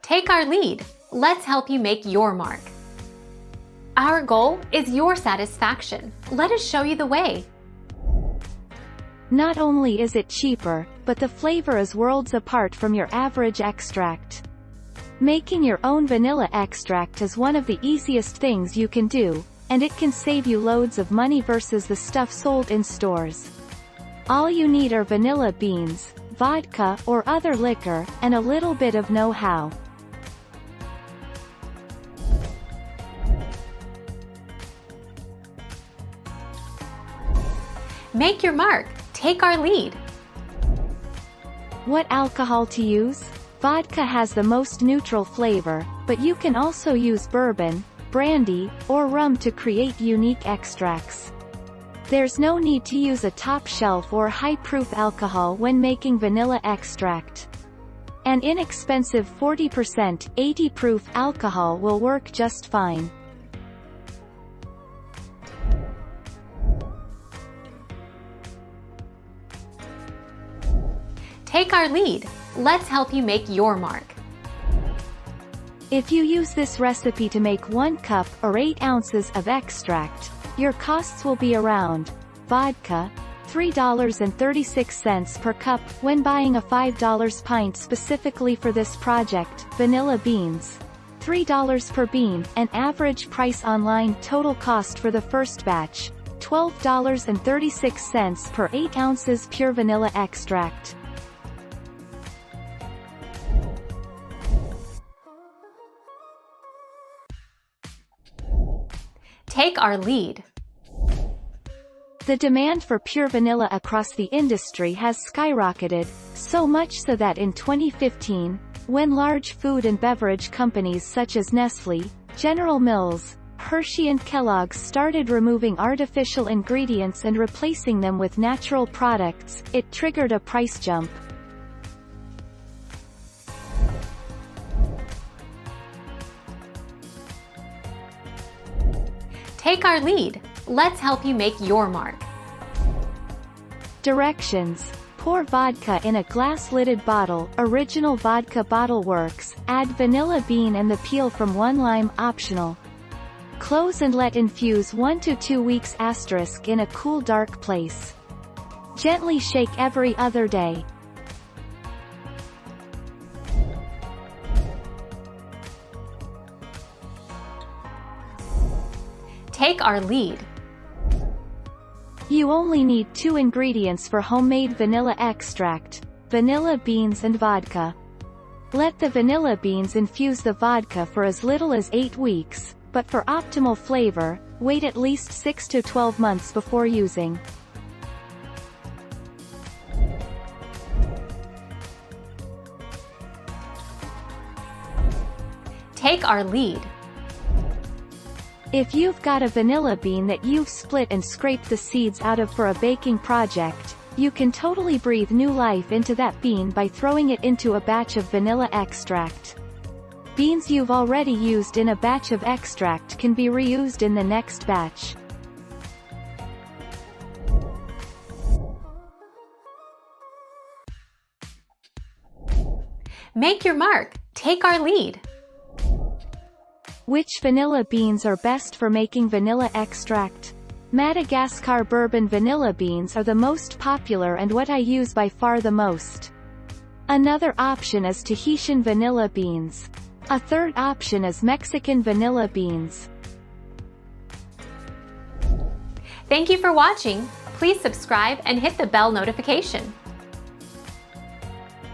Take our lead. Let's help you make your mark. Our goal is your satisfaction. Let us show you the way. Not only is it cheaper, but the flavor is worlds apart from your average extract. Making your own vanilla extract is one of the easiest things you can do, and it can save you loads of money versus the stuff sold in stores. All you need are vanilla beans, vodka or other liquor, and a little bit of know-how. Make your mark. Take our lead. What alcohol to use? Vodka has the most neutral flavor, but you can also use bourbon, brandy, or rum to create unique extracts. There's no need to use a top-shelf or high-proof alcohol when making vanilla extract. An inexpensive 40%, 80-proof alcohol will work just fine. Take our lead. Let's help you make your mark. If you use this recipe to make 1 cup or 8 ounces of extract, your costs will be around: vodka, $3.36 per cup when buying a $5 pint specifically for this project, vanilla beans, $3 per bean, an average price online total cost for the first batch, $12.36 per 8 ounces pure vanilla extract. Take our lead. The demand for pure vanilla across the industry has skyrocketed, so much so that in 2015, when large food and beverage companies such as Nestle, General Mills, Hershey and Kellogg's started removing artificial ingredients and replacing them with natural products, it triggered a price jump. Take our lead. Let's help you make your mark. Directions: pour vodka in a glass-lidded bottle. Original vodka bottle works. Add vanilla bean and the peel from 1 lime, optional. Close and let infuse 1 to 2 weeks * in a cool dark place. Gently shake every other day. Take our lead. You only need 2 ingredients for homemade vanilla extract: vanilla beans and vodka. Let the vanilla beans infuse the vodka for as little as 8 weeks, but for optimal flavor, wait at least 6 to 12 months before using. Take our lead. If you've got a vanilla bean that you've split and scraped the seeds out of for a baking project, you can totally breathe new life into that bean by throwing it into a batch of vanilla extract. Beans you've already used in a batch of extract can be reused in the next batch. Make your mark. Take our lead. Which vanilla beans are best for making vanilla extract? Madagascar bourbon vanilla beans are the most popular and what I use by far the most. Another option is Tahitian vanilla beans. A third option is Mexican vanilla beans. Thank you for watching. Please subscribe and hit the bell notification.